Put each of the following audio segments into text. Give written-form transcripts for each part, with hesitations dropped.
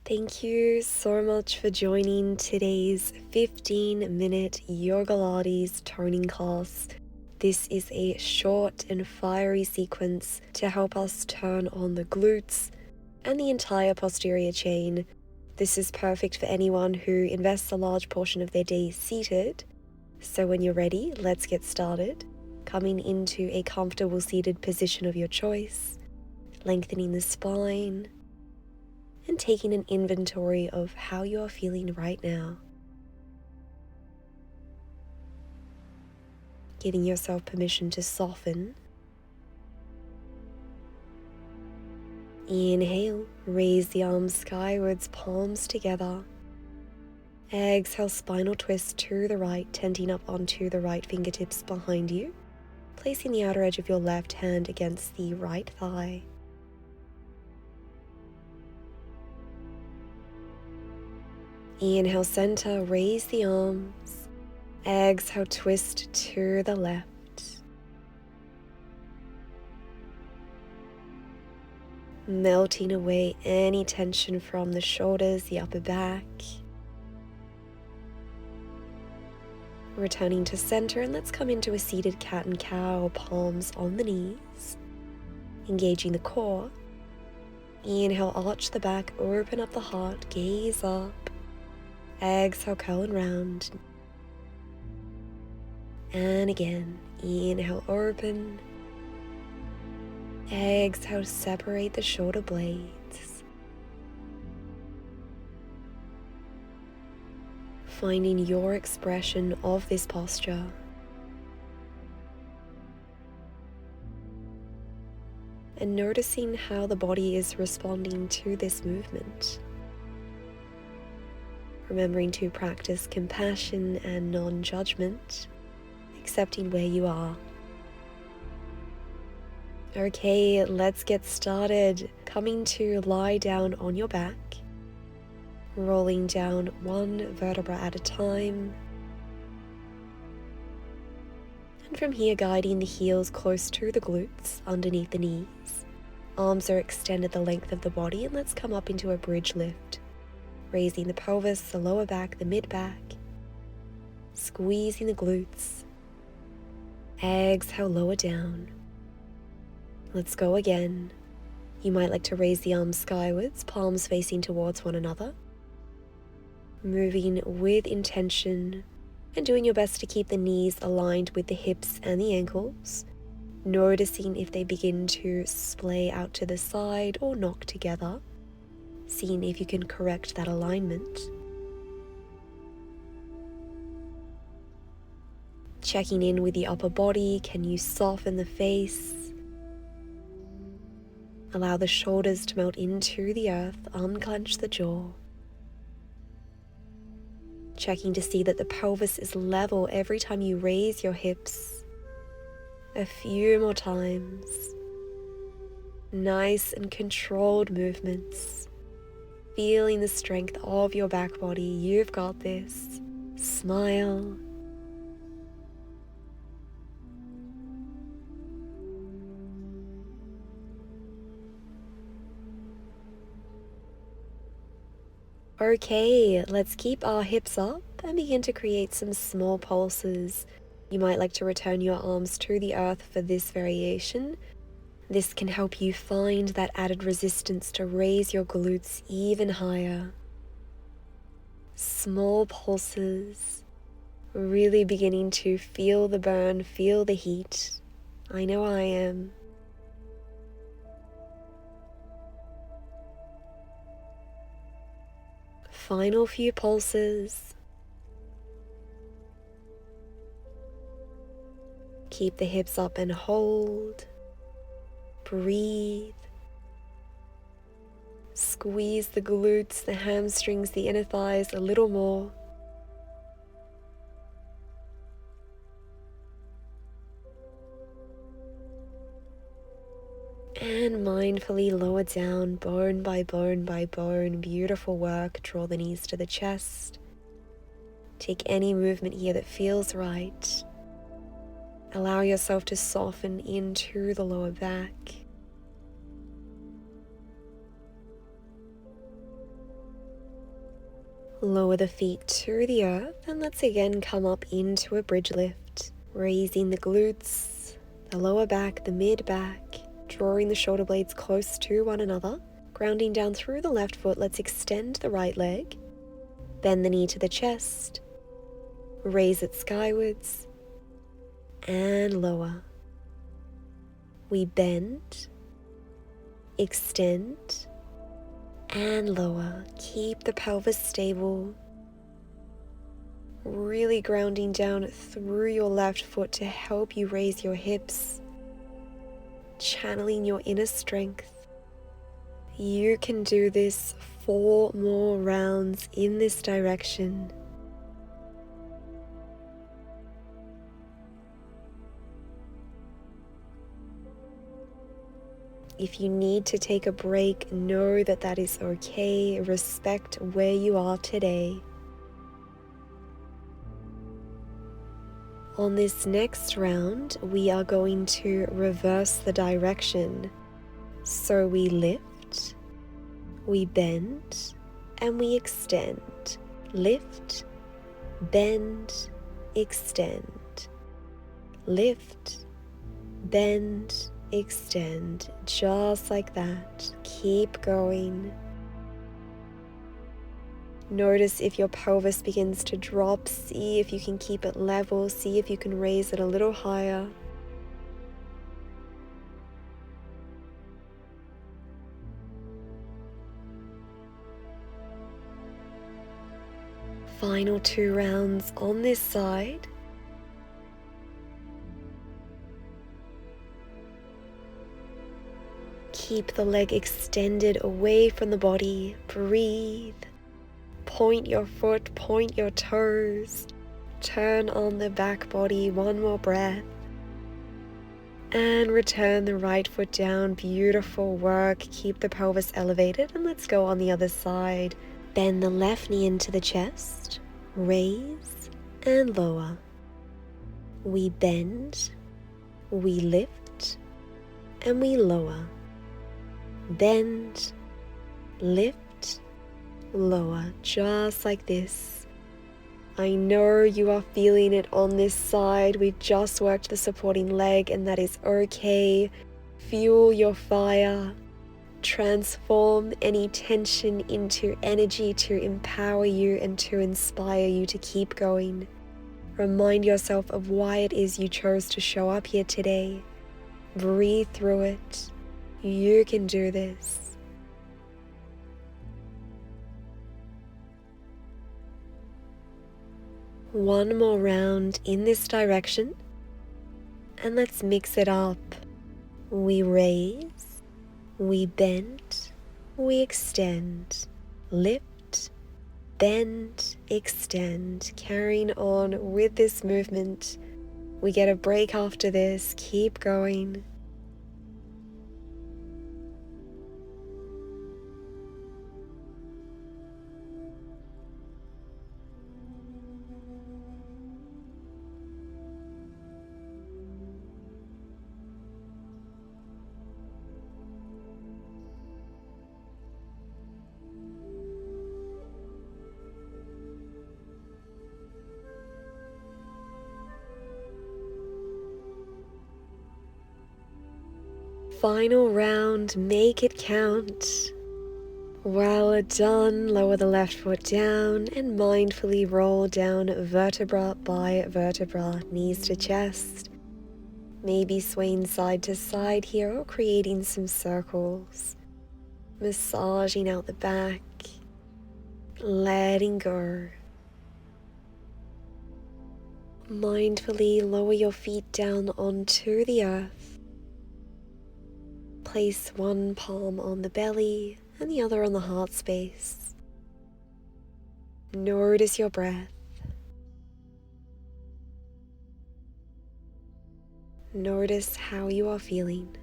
Thank you so much for joining today's 15-minute Yogalates toning class. This is a short and fiery sequence to help us turn on the glutes and the entire posterior chain. This is perfect for anyone who invests a large portion of their day seated. So when you're ready, let's get started. Coming into a comfortable seated position of your choice, lengthening the spine, and taking an inventory of how you are feeling right now. Giving yourself permission to soften. Inhale, raise the arms skywards, palms together. Exhale, spinal twist to the right, tenting up onto the right fingertips behind you, placing the outer edge of your left hand against the right thigh. Inhale, center, raise the arms. Exhale, twist to the left. Melting away any tension from the shoulders, the upper back. Returning to center, and let's come into a seated cat and cow, palms on the knees. Engaging the core. Inhale, arch the back, open up the heart, gaze up. Exhale, curl and round. And again, inhale, open. Exhale, separate the shoulder blades. Finding your expression of this posture. And noticing how the body is responding to this movement. Remembering to practice compassion and non-judgment, accepting where you are. Okay, let's get started. Coming to lie down on your back, rolling down one vertebra at a time. And from here, guiding the heels close to the glutes, underneath the knees. Arms are extended the length of the body, and let's come up into a bridge lift. Raising the pelvis, the lower back, the mid-back. Squeezing the glutes. Exhale, lower down. Let's go again. You might like to raise the arms skywards, palms facing towards one another. Moving with intention and doing your best to keep the knees aligned with the hips and the ankles. Noticing if they begin to splay out to the side or knock together. Seeing if you can correct that alignment. Checking in with the upper body. Can you soften the face? Allow the shoulders to melt into the earth. Unclench the jaw. Checking to see that the pelvis is level every time you raise your hips. A few more times. Nice and controlled movements. Feeling the strength of your back body. You've got this. Smile. Okay, let's keep our hips up and begin to create some small pulses. You might like to return your arms to the earth for this variation. This can help you find that added resistance to raise your glutes even higher. Small pulses, really beginning to feel the burn, feel the heat. I know I am. Final few pulses. Keep the hips up and hold. Breathe. Squeeze the glutes, the hamstrings, the inner thighs a little more. And mindfully lower down, bone by bone by bone. Beautiful work. Draw the knees to the chest. Take any movement here that feels right. Allow yourself to soften into the lower back. Lower the feet to the earth, and let's again come up into a bridge lift, raising the glutes, the lower back, the mid back, drawing the shoulder blades close to one another, grounding down through the left foot. Let's extend the right leg, bend the knee to the chest, raise it skywards, and lower. We bend, extend, and lower. Keep the pelvis stable, really grounding down through your left foot to help you raise your hips, channeling your inner strength. You can do this 4 more rounds in this direction. If you need to take a break, know that that is okay. Respect where you are today. On this next round, we are going to reverse the direction. So we lift, we bend, and we extend. Lift, bend, extend. Lift, bend, extend, just like that. Keep going. Notice if your pelvis begins to drop. See if you can keep it level. See if you can raise it a little higher. Final 2 rounds on this side. Keep the leg extended away from the body. Breathe. Point your foot, point your toes. Turn on the back body. 1 more breath. And return the right foot down. Beautiful work. Keep the pelvis elevated. And let's go on the other side. Bend the left knee into the chest. Raise and lower. We bend. We lift. And we lower. Bend, lift, lower, just like this. I know you are feeling it on this side. We just worked the supporting leg, and that is okay. Fuel your fire. Transform any tension into energy to empower you and to inspire you to keep going. Remind yourself of why it is you chose to show up here today. Breathe through it. You can do this. One more round in this direction, and let's mix it up. We raise, we bend, we extend, lift, bend, extend, carrying on with this movement. We get a break after this. Keep going. Final round, make it count. Well done. Lower the left foot down and mindfully roll down vertebra by vertebra, knees to chest. Maybe swaying side to side here or creating some circles. Massaging out the back, letting go. Mindfully lower your feet down onto the earth. Place one palm on the belly and the other on the heart space. Notice your breath. Notice how you are feeling.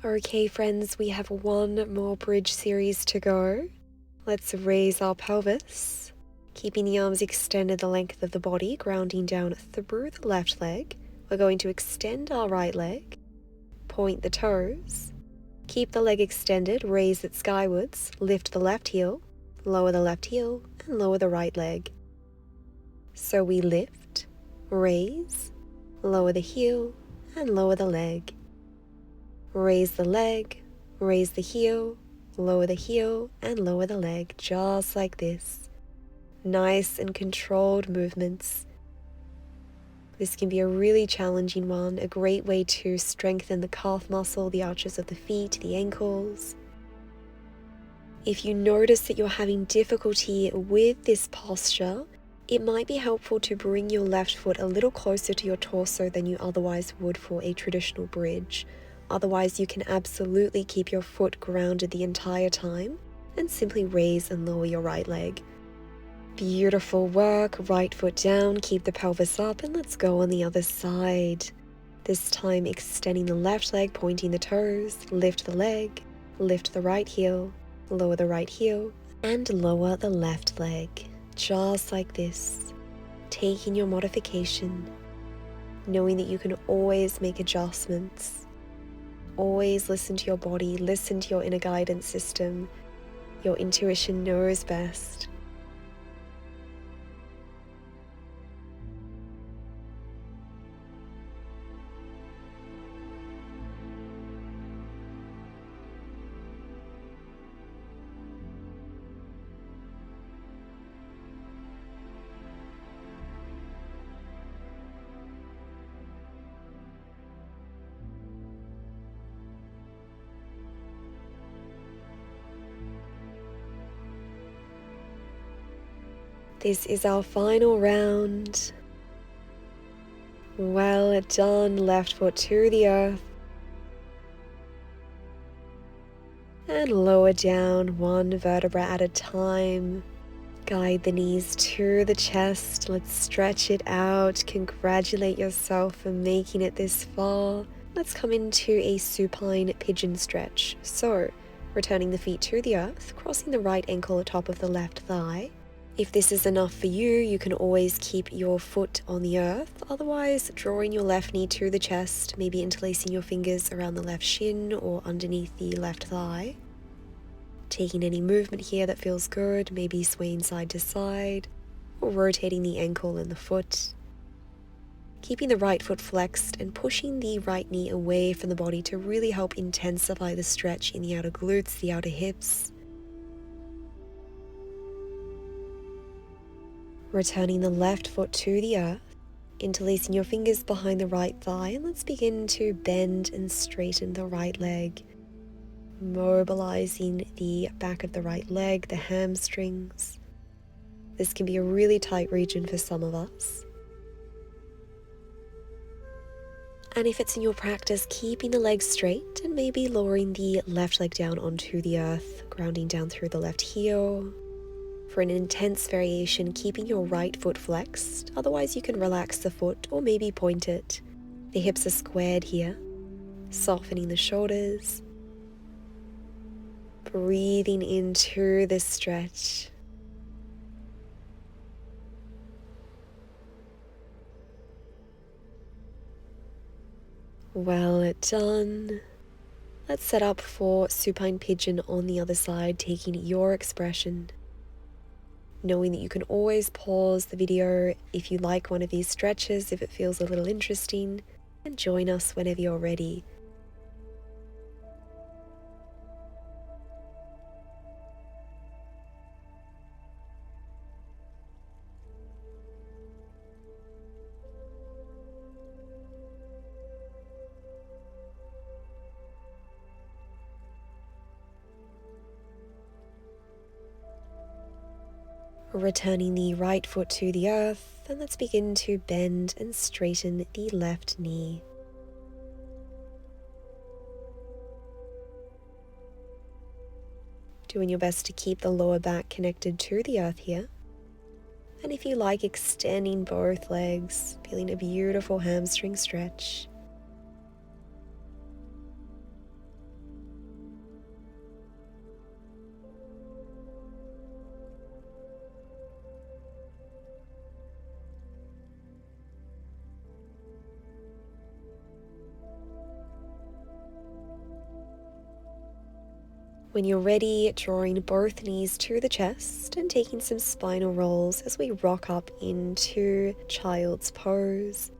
Okay, friends, we have one more bridge series to go. Let's raise our pelvis. Keeping the arms extended the length of the body, grounding down through the left leg. We're going to extend our right leg, point the toes, keep the leg extended, raise it skywards, lift the left heel, lower the left heel, and lower the right leg. So we lift, raise, lower the heel, and lower the leg. Raise the leg, raise the heel, and lower the leg, just like this. Nice and controlled movements. This can be a really challenging one, a great way to strengthen the calf muscle, the arches of the feet, the ankles. If you notice that you're having difficulty with this posture, it might be helpful to bring your left foot a little closer to your torso than you otherwise would for a traditional bridge. Otherwise, you can absolutely keep your foot grounded the entire time and simply raise and lower your right leg. Beautiful work. Right foot down, keep the pelvis up, and let's go on the other side. This time extending the left leg, pointing the toes, lift the leg, lift the right heel, lower the right heel, and lower the left leg. Just like this. Taking your modification, knowing that you can always make adjustments. Always listen to your body, listen to your inner guidance system. Your intuition knows best. This is our final round. Well done. Left foot to the earth. And lower down one vertebra at a time. Guide the knees to the chest. Let's stretch it out. Congratulate yourself for making it this far. Let's come into a supine pigeon stretch. So, returning the feet to the earth, crossing the right ankle atop of the left thigh. If this is enough for you, you can always keep your foot on the earth. Otherwise, drawing your left knee to the chest, maybe interlacing your fingers around the left shin or underneath the left thigh. Taking any movement here that feels good, maybe swaying side to side, or rotating the ankle and the foot. Keeping the right foot flexed and pushing the right knee away from the body to really help intensify the stretch in the outer glutes, the outer hips. Returning the left foot to the earth, interlacing your fingers behind the right thigh, and let's begin to bend and straighten the right leg. Mobilizing the back of the right leg, the hamstrings. This can be a really tight region for some of us. And if it's in your practice, keeping the legs straight and maybe lowering the left leg down onto the earth, grounding down through the left heel. For an intense variation, keeping your right foot flexed. Otherwise, you can relax the foot or maybe point it. The hips are squared here, softening the shoulders. Breathing into this stretch. Well done. Let's set up for supine pigeon on the other side, taking your expression. Knowing that you can always pause the video if you like one of these stretches, if it feels a little interesting, and join us whenever you're ready. Returning the right foot to the earth, and let's begin to bend and straighten the left knee. Doing your best to keep the lower back connected to the earth here. And if you like, extending both legs, feeling a beautiful hamstring stretch. When you're ready, drawing both knees to the chest and taking some spinal rolls as we rock up into child's pose,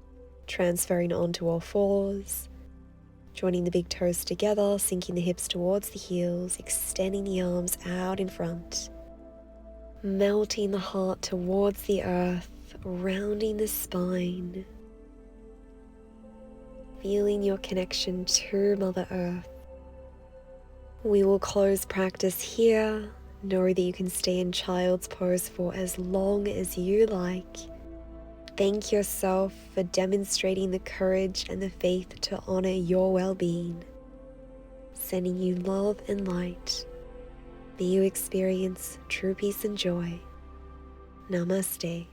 transferring onto all fours, joining the big toes together, sinking the hips towards the heels, extending the arms out in front, melting the heart towards the earth, rounding the spine, feeling your connection to Mother Earth. We will close practice here. Know that you can stay in child's pose for as long as you like. Thank yourself for demonstrating the courage and the faith to honor your well-being. Sending you love and light. May you experience true peace and joy. Namaste.